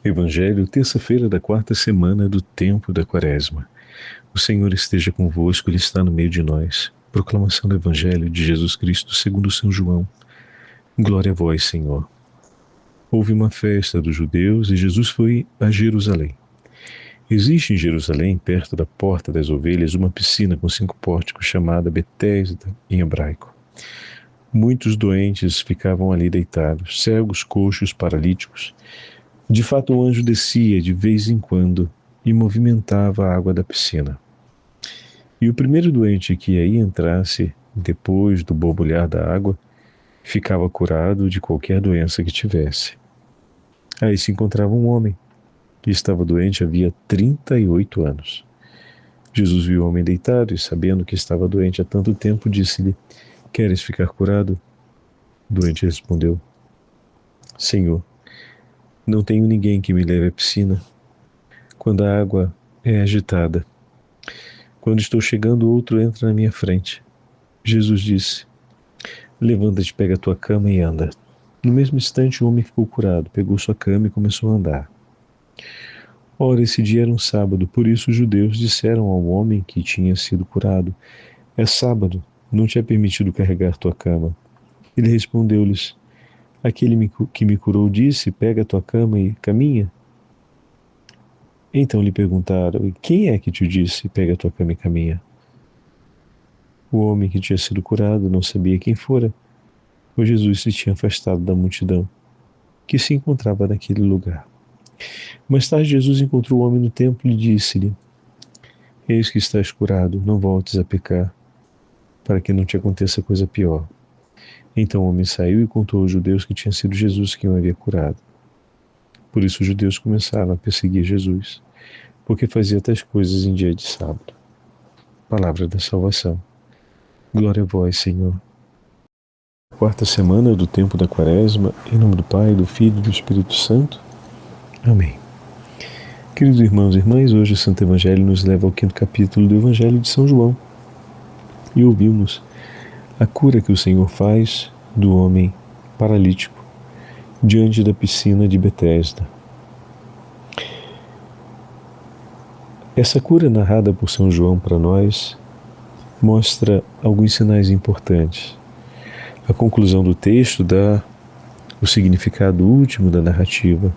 Evangelho, terça-feira da quarta semana do tempo da Quaresma. O Senhor esteja convosco, Ele está no meio de nós. Proclamação do Evangelho de Jesus Cristo segundo São João. Glória a vós, Senhor. Houve uma festa dos judeus e Jesus foi a Jerusalém. Existe em Jerusalém, perto da Porta das Ovelhas, uma piscina com 5 pórticos chamada Betesda em hebraico. Muitos doentes ficavam ali deitados, cegos, coxos, paralíticos. De fato, o anjo descia de vez em quando e movimentava a água da piscina. E o primeiro doente que aí entrasse, depois do borbulhar da água, ficava curado de qualquer doença que tivesse. Aí se encontrava um homem que estava doente havia 38 anos. Jesus viu o homem deitado e, sabendo que estava doente há tanto tempo, disse-lhe: Queres ficar curado? O doente respondeu: Senhor, não tenho ninguém que me leve à piscina quando a água é agitada. Quando estou chegando, outro entra na minha frente. Jesus disse: Levanta-te, pega a tua cama e anda. No mesmo instante, o homem ficou curado, pegou sua cama e começou a andar. Ora, esse dia era um sábado, por isso os judeus disseram ao homem que tinha sido curado: É sábado, não te é permitido carregar tua cama. Ele respondeu-lhes: Aquele que me curou disse: Pega a tua cama e caminha. Então lhe perguntaram: Quem é que te disse: Pega a tua cama e caminha? O homem que tinha sido curado não sabia quem fora, pois Jesus se tinha afastado da multidão que se encontrava naquele lugar. Mais tarde, Jesus encontrou o homem no templo e disse-lhe: Eis que estás curado, não voltes a pecar, para que não te aconteça coisa pior. Então o homem saiu e contou aos judeus que tinha sido Jesus quem o havia curado. Por isso os judeus começaram a perseguir Jesus, porque fazia tais coisas em dia de sábado. Palavra da salvação. Glória a vós, Senhor. Quarta semana do tempo da Quaresma, em nome do Pai, do Filho e do Espírito Santo. Amém. Queridos irmãos e irmãs, hoje o Santo Evangelho nos leva ao 5º capítulo do Evangelho de São João. E ouvimos a cura que o Senhor faz do homem paralítico diante da piscina de Betesda. Essa cura narrada por São João para nós mostra alguns sinais importantes. A conclusão do texto dá o significado último da narrativa.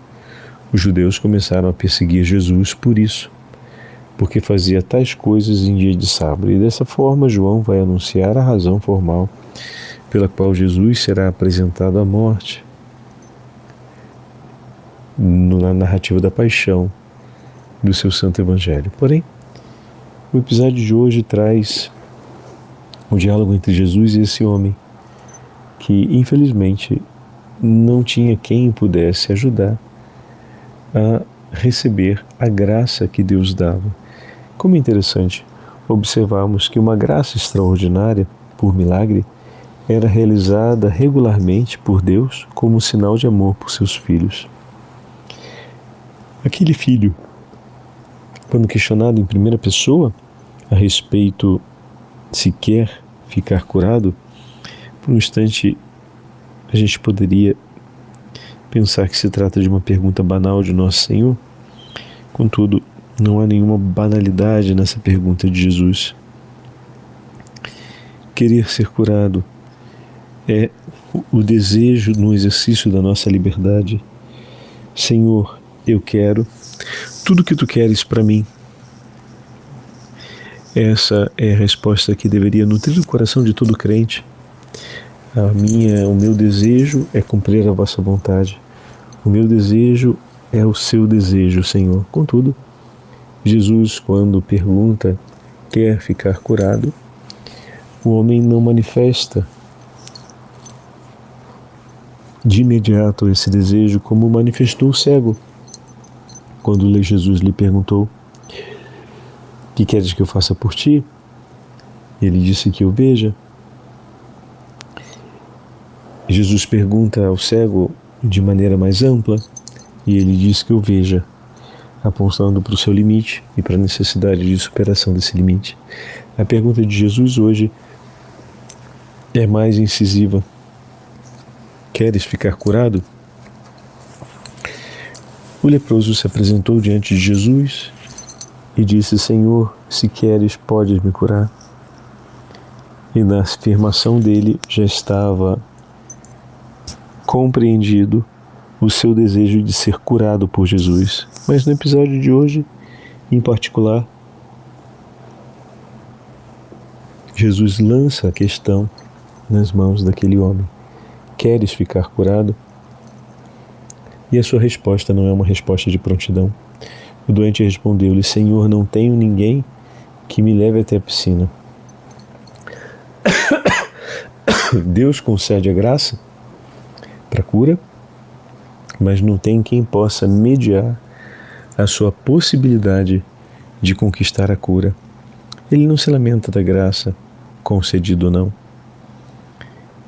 Os judeus começaram a perseguir Jesus por isso, porque fazia tais coisas em dia de sábado. E dessa forma, João vai anunciar a razão formal pela qual Jesus será apresentado à morte na narrativa da paixão do seu Santo Evangelho. Porém, o episódio de hoje traz o diálogo entre Jesus e esse homem, que infelizmente não tinha quem pudesse ajudar a receber a graça que Deus dava. Como é interessante observarmos que uma graça extraordinária, por milagre, era realizada regularmente por Deus como sinal de amor por seus filhos. Aquele filho, quando questionado em primeira pessoa a respeito se quer ficar curado, por um instante a gente poderia pensar que se trata de uma pergunta banal de Nosso Senhor. Contudo, não há nenhuma banalidade nessa pergunta de Jesus. Querer ser curado é o desejo no exercício da nossa liberdade. Senhor, eu quero tudo o que tu queres para mim. Essa é a resposta que deveria nutrir o coração de todo crente. O meu desejo é cumprir a vossa vontade. O meu desejo é o seu desejo, Senhor. Contudo, Jesus, quando pergunta, quer ficar curado, o homem não manifesta de imediato esse desejo, como manifestou o cego, quando Jesus lhe perguntou: que queres que eu faça por ti? Ele disse que eu veja. Jesus pergunta ao cego de maneira mais ampla e ele diz que eu veja, apontando para o seu limite e para a necessidade de superação desse limite. A pergunta de Jesus hoje é mais incisiva. Queres ficar curado? O leproso se apresentou diante de Jesus e disse: Senhor, se queres, podes me curar. E na afirmação dele já estava compreendido o seu desejo de ser curado por Jesus. Mas no episódio de hoje, em particular, Jesus lança a questão nas mãos daquele homem: queres ficar curado? E a sua resposta não é uma resposta de prontidão. O doente respondeu-lhe: Senhor, não tenho ninguém que me leve até a piscina. Deus concede a graça para a cura, mas não tem quem possa mediar a sua possibilidade de conquistar a cura. Ele não se lamenta da graça concedida ou não.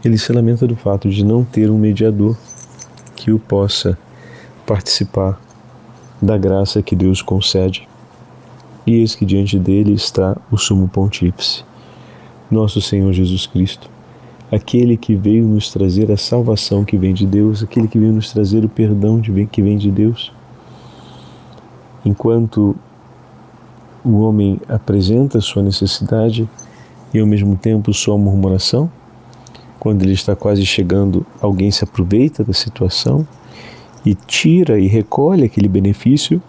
Ele se lamenta do fato de não ter um mediador que o possa participar da graça que Deus concede. E eis que diante dele está o Sumo Pontífice, nosso Senhor Jesus Cristo, aquele que veio nos trazer a salvação que vem de Deus, aquele que veio nos trazer o perdão que vem de Deus. Enquanto o homem apresenta sua necessidade e ao mesmo tempo sua murmuração, quando ele está quase chegando, alguém se aproveita da situação e tira e recolhe aquele benefício,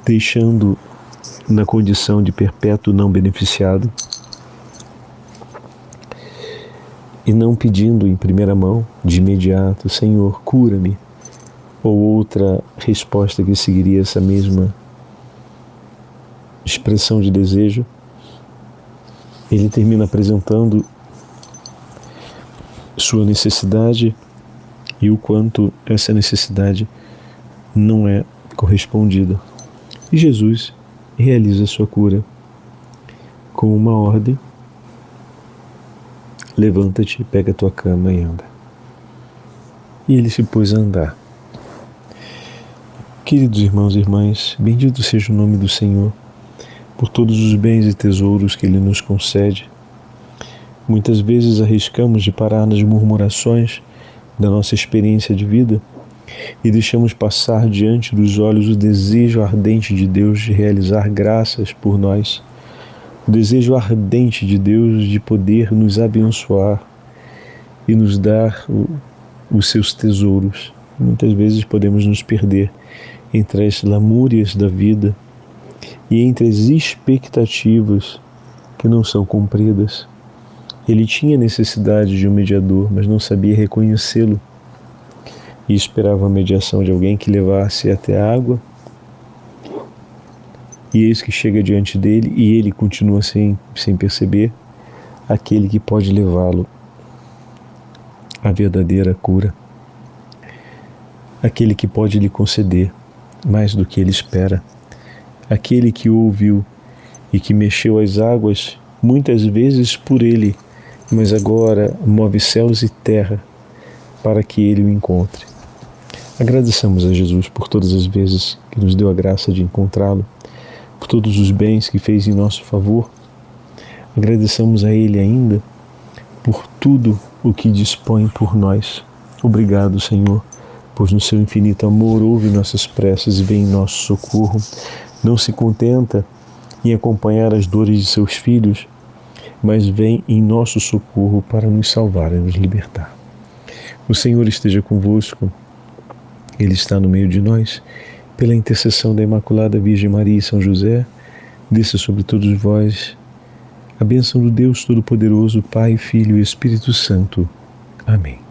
deixando na condição de perpétuo não beneficiado e não pedindo em primeira mão, de imediato, Senhor, cura-me, ou outra resposta que seguiria essa mesma expressão de desejo. Ele termina apresentando sua necessidade e o quanto essa necessidade não é correspondida. E Jesus realiza a sua cura com uma ordem: levanta-te, pega a tua cama e anda. E ele se pôs a andar. Queridos irmãos e irmãs, bendito seja o nome do Senhor por todos os bens e tesouros que Ele nos concede. Muitas vezes arriscamos de parar nas murmurações da nossa experiência de vida e deixamos passar diante dos olhos o desejo ardente de Deus de realizar graças por nós, o desejo ardente de Deus de poder nos abençoar e nos dar os seus tesouros. Muitas vezes podemos nos perder entre as lamúrias da vida e entre as expectativas que não são cumpridas. Ele tinha necessidade de um mediador, mas não sabia reconhecê-lo e esperava a mediação de alguém que levasse até a água. E eis que chega diante dele e ele continua sem perceber aquele que pode levá-lo à verdadeira cura, aquele que pode lhe conceder mais do que ele espera, aquele que o ouviu e que mexeu as águas muitas vezes por ele, mas agora move céus e terra para que ele o encontre. Agradeçamos a Jesus por todas as vezes que nos deu a graça de encontrá-lo, por todos os bens que fez em nosso favor. Agradeçamos a Ele ainda por tudo o que dispõe por nós. Obrigado, Senhor, pois no seu infinito amor ouve nossas preces e vem em nosso socorro. Não se contenta em acompanhar as dores de seus filhos, mas vem em nosso socorro para nos salvar e nos libertar. O Senhor esteja convosco, Ele está no meio de nós. Pela intercessão da Imaculada Virgem Maria e São José, desça sobre todos vós a bênção do Deus Todo-Poderoso, Pai, Filho e Espírito Santo. Amém.